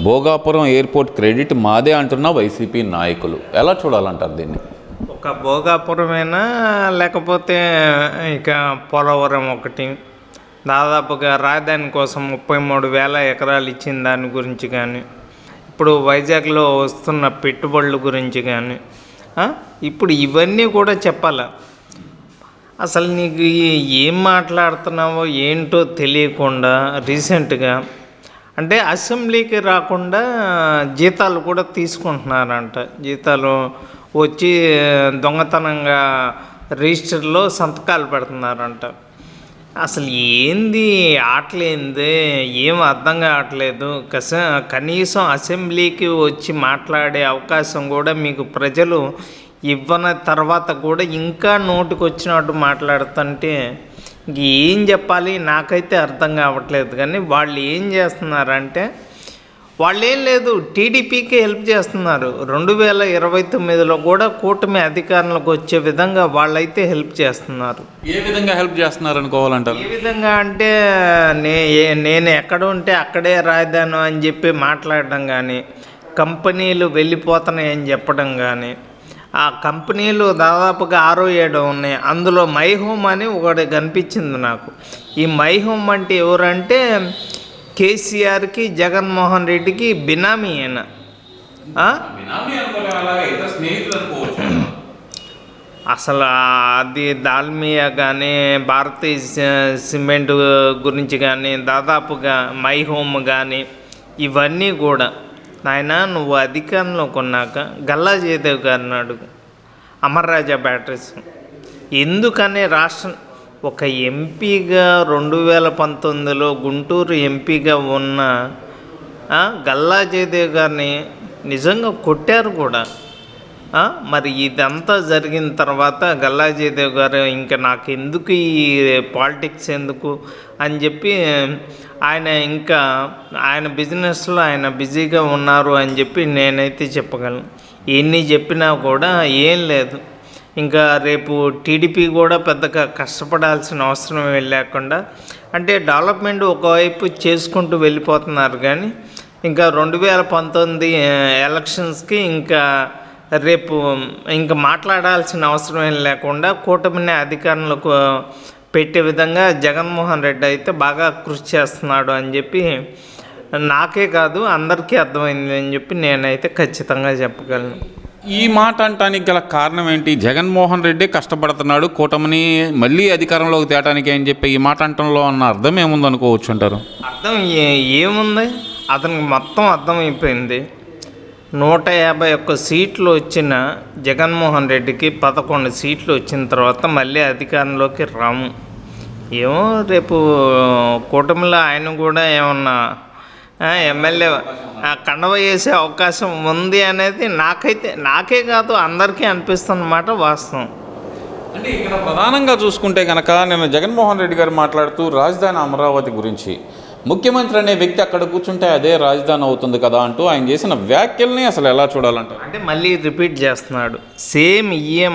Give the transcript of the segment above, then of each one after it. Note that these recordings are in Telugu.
భోగాపురం ఎయిర్పోర్ట్ క్రెడిట్ మాదే అంటున్న వైసీపీ నాయకులు, ఎలా చూడాలంటారు దీన్ని? ఒక భోగాపురమేనా లేకపోతే ఇక పోలవరం ఒకటి దాదాపుగా రాజధాని కోసం 33,000 ఎకరాలు ఇచ్చిన దాని గురించి కానీ, ఇప్పుడు వైజాగ్లో వస్తున్న పెట్టుబడుల గురించి కానీ, ఇప్పుడు ఇవన్నీ కూడా చెప్పాలా? అసలు నీకు ఏం మాట్లాడుతున్నావో ఏంటో తెలియకుండా రీసెంట్గా అంటే అసెంబ్లీకి రాకుండా జీతాలు కూడా తీసుకుంటున్నారంట. జీతాలు వచ్చి దొంగతనంగా రిజిస్టర్లో సంతకాలు పెడుతున్నారంట. అసలు ఏంది ఆటలేంది, ఏం అర్థం కావట్లేదు. కనీసం అసెంబ్లీకి వచ్చి మాట్లాడే అవకాశం కూడా మీకు ప్రజలు ఇవ్వని తర్వాత కూడా ఇంకా నోటికి వచ్చినట్టు మాట్లాడుతుంటే ఏం చెప్పాలి నాకైతే అర్థం కావట్లేదు. కానీ వాళ్ళు ఏం చేస్తున్నారంటే వాళ్ళేం లేదు, టీడీపీకి హెల్ప్ చేస్తున్నారు. 2029లో కూడా కూటమి అధికారంలోకి వచ్చే విధంగా వాళ్ళైతే హెల్ప్ చేస్తున్నారు. ఏ విధంగా హెల్ప్ చేస్తున్నారు అనుకోవాలంటారు? ఏ విధంగా అంటే నేను ఎక్కడ ఉంటే అక్కడే రాజధాని అని చెప్పి మాట్లాడడం కానీ, కంపెనీలు వెళ్ళిపోతున్నాయని చెప్పడం కానీ, ఆ కంపెనీలు దాదాపుగా 6-7 ఉన్నాయి. అందులో మై హోమ్ అని ఒకటి కనిపించింది నాకు. ఈ మై హోమ్ అంటే ఎవరంటే కేసీఆర్కి జగన్మోహన్ రెడ్డికి బినామీ అయిన అసలు అది దాల్మియా కానీ భారతీయ సిమెంట్ గురించి కానీ దాదాపుగా మై హోమ్ కానీ ఇవన్నీ కూడా నాయన నువ్వు అధికారంలో కొన్నాక గల్లా జయదేవ్ గారిని అడుగు, అమర్ రాజా బ్యాటరీస్ ఎందుకని రాష్ట్రం ఒక ఎంపీగా 2019లో గుంటూరు ఎంపీగా ఉన్న గల్లా జయదేవ్ గారిని నిజంగా కొట్టారు కూడా. మరి ఇదంతా జరిగిన తర్వాత గల్లా జయదేవ్ గారు ఇంకా నాకు ఎందుకు ఈ పాలిటిక్స్ ఎందుకు అని చెప్పి ఆయన బిజినెస్లో ఆయన బిజీగా ఉన్నారు అని చెప్పి నేనైతే చెప్పగలను. ఎన్ని చెప్పినా కూడా ఏం లేదు. ఇంకా రేపు టీడీపీ కూడా పెద్దగా కష్టపడాల్సిన అవసరం లేకుండా అంటే డెవలప్మెంట్ ఒకవైపు చేసుకుంటూ వెళ్ళిపోతున్నారు. కానీ ఇంకా 2019 ఎలక్షన్స్కి రేపు మాట్లాడాల్సిన అవసరం లేకుండా కూటమిని అధికారంలోకి పెట్టే విధంగా జగన్మోహన్ రెడ్డి అయితే బాగా కృషి చేస్తున్నాడు అని చెప్పి నాకే కాదు అందరికీ అర్థమైంది అని చెప్పి నేనైతే ఖచ్చితంగా చెప్పగలను. ఈ మాట అంటానికి గల కారణం ఏంటి? జగన్మోహన్ రెడ్డి కష్టపడుతున్నాడు కూటమిని మళ్ళీ అధికారంలోకి తేటానికి అని చెప్పి ఈ మాట అంటంలో ఉన్న అర్థం ఏముంది అనుకోవచ్చు అంటారు? అర్థం ఏముంది, అతనికి మొత్తం అర్థమైపోయింది. 151 సీట్లు వచ్చిన జగన్మోహన్ రెడ్డికి 11 సీట్లు వచ్చిన తర్వాత మళ్ళీ అధికారంలోకి రాము. ఏమో రేపు కూటమిలో ఆయన కూడా ఏమన్నా ఎమ్మెల్యే కండవ వేసే అవకాశం ఉంది అనేది నాకే కాదు అందరికీ అనిపిస్తున్నమాట వాస్తవం. అంటే ఇక్కడ ప్రధానంగా చూసుకుంటే కనుక నేను జగన్మోహన్ రెడ్డి గారు మాట్లాడుతూ రాజధాని అమరావతి గురించి ముఖ్యమంత్రి అనే వ్యక్తి అక్కడ కూర్చుంటే అదే రాజధాని అవుతుంది కదా అంటూ ఆయన చేసిన వ్యాఖ్యల్ని అసలు ఎలా చూడాలంట? అంటే మళ్ళీ రిపీట్ చేస్తున్నాడు సేమ్ ఇయే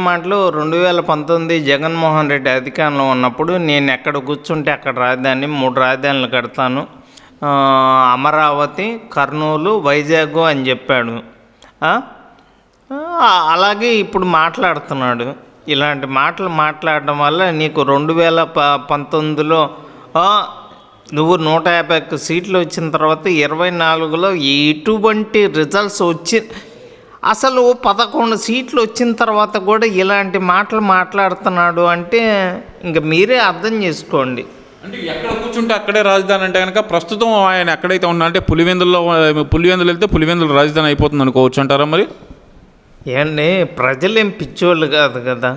మాటలు 2019 జగన్మోహన్ రెడ్డి అధికారంలో ఉన్నప్పుడు నేను ఎక్కడ కూర్చుంటే అక్కడ రాజధాని 3 రాజధానులు కడతాను, అమరావతి, కర్నూలు, వైజాగ్ అని చెప్పాడు. అలాగే ఇప్పుడు మాట్లాడుతున్నాడు. ఇలాంటి మాటలు మాట్లాడడం వల్ల నీకు 2019లో నువ్వు 151 సీట్లు వచ్చిన తర్వాత 24లో ఎటువంటి రిజల్ట్స్ అసలు 11 సీట్లు వచ్చిన తర్వాత కూడా ఇలాంటి మాటలు మాట్లాడుతున్నాడు అంటే ఇంక మీరే అర్థం చేసుకోండి. అంటే ఎక్కడ కూర్చుంటే అక్కడే రాజధాని అంటే కనుక ప్రస్తుతం ఆయన ఎక్కడైతే ఉన్నా అంటే పులివెందులు వెళ్తే పులివెందులు రాజధాని అయిపోతుంది అనుకోవచ్చు అంటారా? మరి ఏండి ప్రజలేం పిచ్చోళ్ళు కాదు కదా,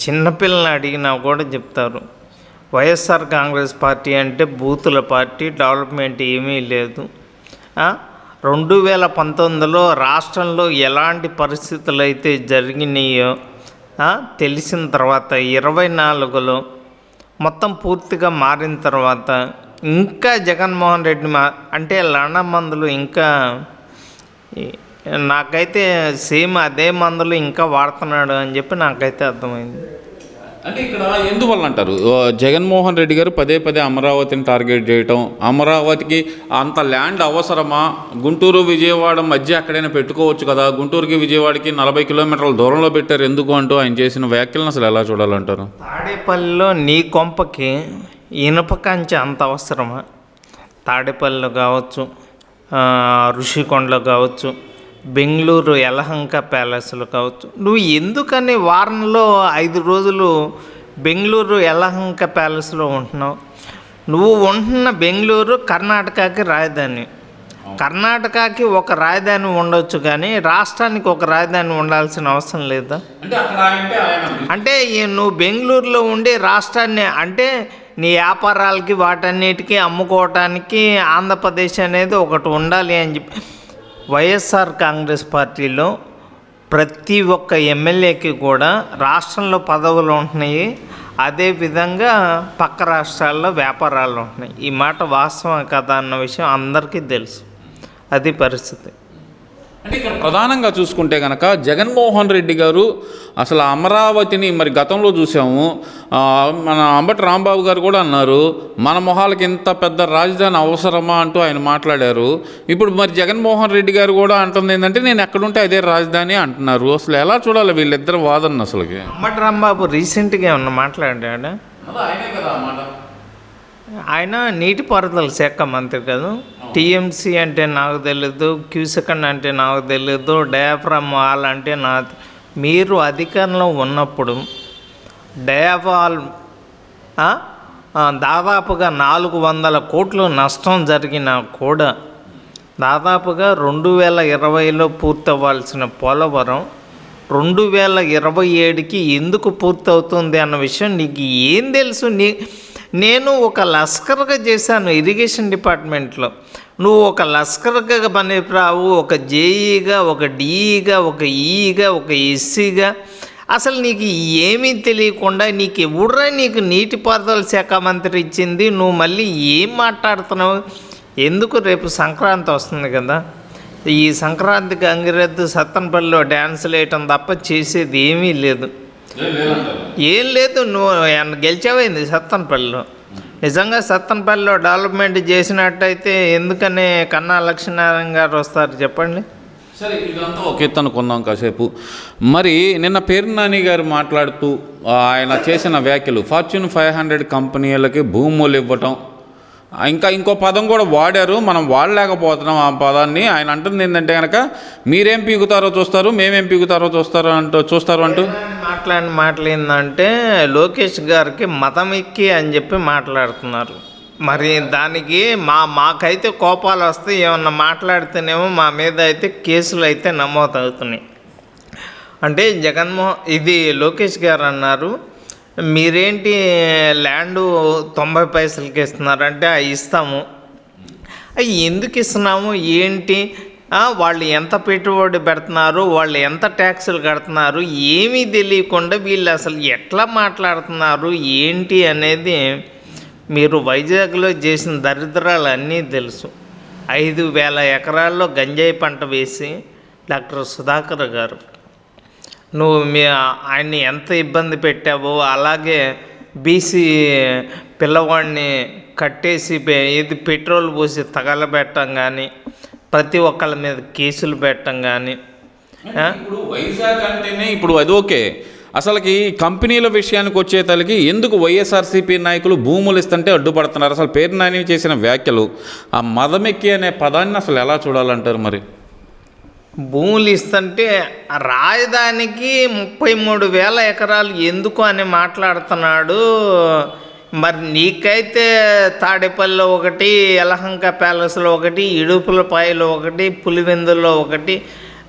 చిన్నపిల్లల్ని అడిగినా కూడా చెప్తారు. వైఎస్ఆర్ కాంగ్రెస్ పార్టీ అంటే బూతుల పార్టీ, డెవలప్మెంట్ ఏమీ లేదు. 2019లో రాష్ట్రంలో ఎలాంటి పరిస్థితులు అయితే జరిగినాయో తెలిసిన తర్వాత 24లో మొత్తం పూర్తిగా మారిన తర్వాత ఇంకా జగన్మోహన్ రెడ్డి అంటే లండన్ మందులు ఇంకా నాకైతే సేమ్ అదే మందులు ఇంకా వాడుతున్నాడు అని చెప్పి నాకైతే అర్థమైంది. అంటే ఇక్కడ ఎందువల్ల అంటారు జగన్మోహన్ రెడ్డి గారు పదే పదే అమరావతిని టార్గెట్ చేయటం, అమరావతికి అంత ల్యాండ్ అవసరమా, గుంటూరు విజయవాడ మధ్య ఎక్కడైనా పెట్టుకోవచ్చు కదా, గుంటూరుకి విజయవాడకి 40 కిలోమీటర్ల దూరంలో పెట్టారు ఎందుకు అంటూ ఆయన చేసిన వ్యాఖ్యలను అసలు ఎలా చూడాలంటారు? తాడేపల్లిలో నీ కొంపకి ఇనుప కంచె అంత అవసరమా? తాడేపల్లిలో కావచ్చు, ఋషికొండలో కావచ్చు, బెంగళూరు యలహంక ప్యాలెస్లో కావచ్చు, నువ్వు ఎందుకని వారంలో 5 రోజులు బెంగళూరు యలహంక ప్యాలెస్లో ఉంటున్నావు? నువ్వు ఉంటున్న బెంగళూరు కర్ణాటకకి రాజధాని. కర్ణాటకకి ఒక రాజధాని ఉండొచ్చు, కానీ రాష్ట్రానికి ఒక రాజధాని ఉండాల్సిన అవసరం లేదా? అంటే నువ్వు బెంగళూరులో ఉండి రాష్ట్రాన్ని, అంటే నీ వ్యాపారాలకి వాటన్నిటికీ అమ్ముకోవటానికి ఆంధ్రప్రదేశ్ అనేది ఒకటి ఉండాలి అని చెప్పి వైఎస్ఆర్ కాంగ్రెస్ పార్టీలో ప్రతి ఒక్క ఎమ్మెల్యేకి కూడా రాష్ట్రంలో పదవులు ఉంటున్నాయి, అదేవిధంగా పక్క రాష్ట్రాల్లో వ్యాపారాలు ఉంటున్నాయి. ఈ మాట వాస్తవం కదా అన్న విషయం అందరికీ తెలుసు. అది పరిస్థితి. అంటే ఇక్కడ ప్రధానంగా చూసుకుంటే కనుక జగన్మోహన్ రెడ్డి గారు అసలు అమరావతిని మరి గతంలో చూసాము, మన అంబటి రాంబాబు గారు కూడా అన్నారు మన మొహాలకి ఇంత పెద్ద రాజధాని అవసరమా అంటూ ఆయన మాట్లాడారు. ఇప్పుడు మరి జగన్మోహన్ రెడ్డి గారు కూడా అంటుంది ఏంటంటే నేను ఎక్కడుంటే అదే రాజధాని అంటున్నారు. అసలు ఎలా చూడాలి వీళ్ళిద్దరు వాదన? అసలుకి అంబటి రాంబాబు రీసెంట్గా ఏమన్నా మాట్లాడాడా? ఆయన నీటిపారుదల శాఖ మంత్రి కదా. టీఎంసీ అంటే నాకు తెలియదు, క్యూసెకండ్ అంటే నాకు తెలియదు, డయాఫ్రామ్ వాల్ అంటే మీరు అధికారంలో ఉన్నప్పుడు డయాఫాల్ దాదాపుగా 400 కోట్లు నష్టం జరిగినా కూడా దాదాపుగా 2020లో పూర్తవ్వాల్సిన పోలవరం 2027కి ఎందుకు పూర్తవుతుంది అన్న విషయం నీకు ఏం తెలుసు? నేను ఒక లస్కర్గా చేశాను ఇరిగేషన్ డిపార్ట్మెంట్లో, నువ్వు ఒక లస్కర్గా పనిరావు, ఒక జేఈగా, ఒక డిఈగా, ఒక ఈగా, ఒక ఎస్సీగా, అసలు నీకు ఏమీ తెలియకుండా నీకు ఎవడ్రా నీకు నీటిపారుదల శాఖ మంత్రి ఇచ్చింది? నువ్వు మళ్ళీ ఏం మాట్లాడుతున్నావు? ఎందుకు రేపు సంక్రాంతి వస్తుంది కదా, ఈ సంక్రాంతికి అంగిరెద్దు సత్తనపల్లిలో డ్యాన్సులు వేయటం తప్ప చేసేది ఏమీ లేదు. ఏం లేదు. నువ్వు గెలిచావైంది సత్తనపల్లిలో. నిజంగా సత్తనపల్లిలో డెవలప్మెంట్ చేసినట్టయితే ఎందుకని కన్నా లక్ష్మీనారాయణ గారు వస్తారు చెప్పండి? సరే, ఇదంతా ఒక ఎత్తు అనుకుందాం కాసేపు. మరి నిన్న పేరు నాని గారు మాట్లాడుతూ ఆయన చేసిన వ్యాఖ్యలు, ఫార్చ్యూన్ 500 కంపెనీలకి భూములు ఇవ్వటం, ఇంకా ఇంకో పదం కూడా వాడారు, మనం వాడలేకపోతున్నాం ఆ పదాన్ని. ఆయన అంటుంది ఏంటంటే కనుక మీరేం పీకుతారో చూస్తారు, మేమేం పీకుతారో చూస్తారు అంటూ మాట్లాడిన మాటలు ఏంటంటే లోకేష్ గారికి మతం ఎక్కి అని చెప్పి మాట్లాడుతున్నారు. మరి దానికి మాకైతే కోపాలు వస్తే ఏమన్నా మాట్లాడితేనేమో మా మీద అయితే కేసులు అయితే నమోదవుతున్నాయి. అంటే ఇది లోకేష్ గారు అన్నారు, మీరేంటి ల్యాండు 90 పైసలకి ఇస్తున్నారంటే ఇస్తాము. ఎందుకు ఇస్తున్నాము ఏంటి, వాళ్ళు ఎంత పెట్టుబడి పెడుతున్నారు, వాళ్ళు ఎంత ట్యాక్సులు కడుతున్నారు, ఏమీ తెలియకుండా వీళ్ళు అసలు ఎట్లా మాట్లాడుతున్నారు ఏంటి అనేది మీరు వైజాగ్లో చేసిన దరిద్రాలు అన్నీ తెలుసు. 5,000 ఎకరాల్లో గంజాయి పంట వేసి డాక్టర్ సుధాకర్ గారు నువ్వు ఆయన్ని ఎంత ఇబ్బంది పెట్టావో, అలాగే బీసీ పిల్లవాడిని కట్టేసి ఇది పెట్రోల్ పోసి తగలబెట్టడం కానీ, ప్రతి ఒక్కళ్ళ మీద కేసులు పెట్టడం కానీ. ఇప్పుడు వైజాగ్ అంటేనే ఇప్పుడు అది ఓకే, అసలుకి కంపెనీల విషయానికి వచ్చేతలకి ఎందుకు వైఎస్ఆర్సీపీ నాయకులు భూములు ఇస్తుంటే అడ్డుపడుతున్నారు? అసలు పేరు నాని చేసిన వ్యాఖ్యలు, ఆ మదమెక్కి అనే పదాన్ని అసలు ఎలా చూడాలంటారు? మరి భూములు ఇస్తుంటే రాజధానికి 33,000 ఎకరాలు ఎందుకు అని మాట్లాడుతున్నాడు. మరి నీకైతే తాడేపల్లిలో ఒకటి, యలహంక ప్యాలెస్లో ఒకటి, ఇడుపులపాయలో ఒకటి, పులివెందుల్లో ఒకటి,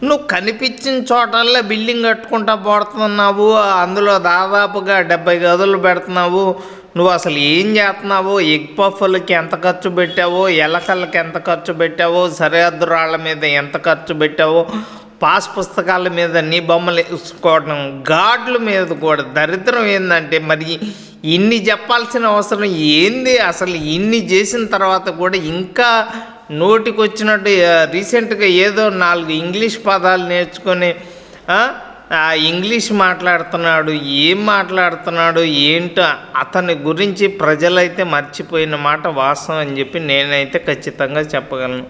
నువ్వు కనిపించిన చోటల్లో బిల్డింగ్ కట్టుకుంటా పోతున్నావు. అందులో దాదాపుగా 70 గదులు పెడుతున్నావు. నువ్వు అసలు ఏం చేస్తున్నావో, ఎగ్ పఫ్ఫులకి ఎంత ఖర్చు పెట్టావో, ఎలకలకి ఎంత ఖర్చు పెట్టావో, సరిహద్దు రాళ్ళ మీద ఎంత ఖర్చు పెట్టావో, పాస్ పుస్తకాల మీద నీ బొమ్మలు వేసుకోవడం, గాడ్ల మీద కూడా దరిద్రం ఏంటంటే మరి ఇన్ని చెప్పాల్సిన అవసరం ఏంది? అసలు ఇన్ని చేసిన తర్వాత కూడా ఇంకా నోటికి వచ్చినట్టు రీసెంట్గా ఏదో 4 ఇంగ్లీష్ పదాలు నేర్చుకొని ఇంగ్లీష్ మాట్లాడుతున్నాడు, ఏం మాట్లాడుతున్నాడు ఏంటో అతని గురించి ప్రజలైతే మర్చిపోయిన మాట వాస్తవం అని చెప్పి నేనైతే ఖచ్చితంగా చెప్పగలను.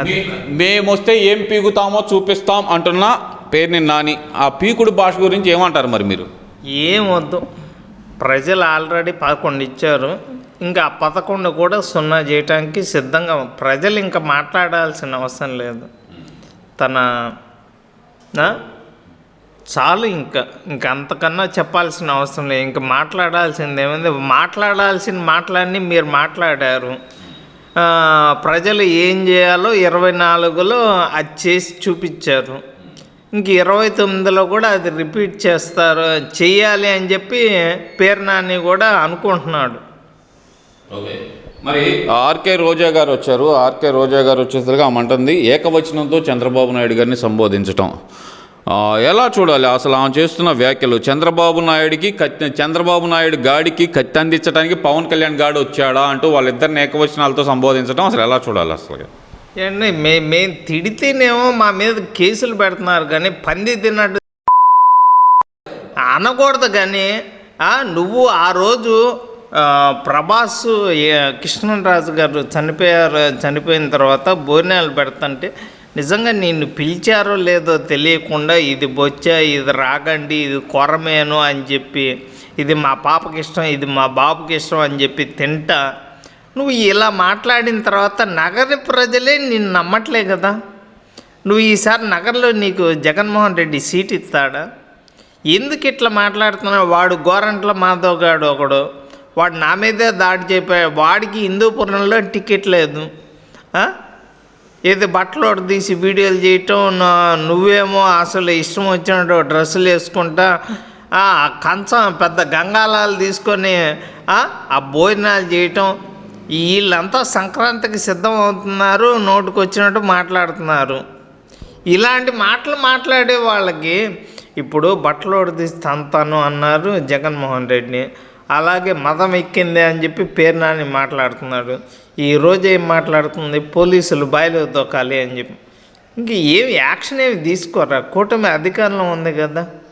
అది మేమొస్తే ఏం పీకుతామో చూపిస్తాం అంటున్న పేర్ని నాని, ఆ పీకుడు భాష గురించి ఏమంటారు మరి మీరు? ఏమొద్దు, ప్రజలు ఆల్రెడీ 11 ఇచ్చారు, ఇంకా ఆ 11 కూడా 0 చేయడానికి సిద్ధంగా. ప్రజలు ఇంకా మాట్లాడాల్సిన అవసరం లేదు. చాలు, ఇంకా అంతకన్నా చెప్పాల్సిన అవసరం లేదు. ఇంకా మాట్లాడాల్సింది ఏమైంది? మాట్లాడాల్సిన మాటలన్నీ మీరు మాట్లాడారు. ప్రజలు ఏం చేయాలో 24లో అది చేసి చూపించారు. ఇంక 29లో కూడా అది రిపీట్ చేయాలి అని చెప్పి పేర్నాని కూడా అనుకుంటున్నాడు. ఓకే, మరి ఆర్కే రోజా గారు వచ్చారు. ఆర్కే రోజా గారు వచ్చేసరికి ఆమంటుంది ఏకవచనంతో చంద్రబాబు నాయుడు గారిని సంబోధించటం. ఎలా చూడాలి అసలు ఆమె చేస్తున్న వ్యాఖ్యలు? చంద్రబాబు నాయుడు గాడికి కత్తి అందించడానికి పవన్ కళ్యాణ్ గాడు వచ్చాడా అంటూ వాళ్ళిద్దరిని ఏకవచనాలతో సంబోధించడం అసలు ఎలా చూడాలి అసలు? ఏంటంటే మేము తిడితేనేమో మా మీద కేసులు పెడుతున్నారు, కానీ పంది తిన్నట్టు అనకూడదు. కానీ నువ్వు ఆ రోజు ప్రభాస్ కృష్ణరాజు గారు చనిపోయిన తర్వాత భోజనాలు పెడుతుంటే నిజంగా నిన్ను పిలిచారో లేదో తెలియకుండా ఇది బొచ్చా, ఇది రాగండి, ఇది కొరమేను అని చెప్పి, ఇది మా పాపకి ఇష్టం, ఇది మా బాబుకి ఇష్టం అని చెప్పి తింటా నువ్వు ఇలా మాట్లాడిన తర్వాత నగర ప్రజలే నిన్ను నమ్మట్లే కదా. నువ్వు ఈసారి నగరంలో నీకు జగన్మోహన్ రెడ్డి సీట్ ఇస్తాడా? ఎందుకు ఇట్లా మాట్లాడుతున్నావు? వాడు గోరంట్ల మాధవ్ గాడు ఒకడు, వాడు నా మీదే దాడి చెప్పాడు. వాడికి హిందూపురంలో టికెట్ లేదు. ఏదో బట్టలు తీసి వీడియోలు చేయటం, నువ్వేమో అసలు ఇష్టం వచ్చినట్టు డ్రెస్సులు వేసుకుంటా కంచం పెద్ద గంగాలాలు తీసుకొని ఆ భోజనాలు చేయటం. వీళ్ళంతా సంక్రాంతికి సిద్ధం అవుతున్నారు, నోటికి వచ్చినట్టు మాట్లాడుతున్నారు. ఇలాంటి మాటలు మాట్లాడే వాళ్ళకి ఇప్పుడు బట్టలు తీసి తంతాను అన్నారు జగన్మోహన్ రెడ్డిని. అలాగే మతం ఎక్కింది అని చెప్పి పేర్నాని మాట్లాడుతున్నాడు. ఈరోజు ఏం మాట్లాడుతుంది? పోలీసులు బాయిలో తొక్కాలి అని చెప్పి. ఇంక ఏమి యాక్షన్ ఏమి తీసుకోరా? కూటమి అధికారంలో ఉంది కదా.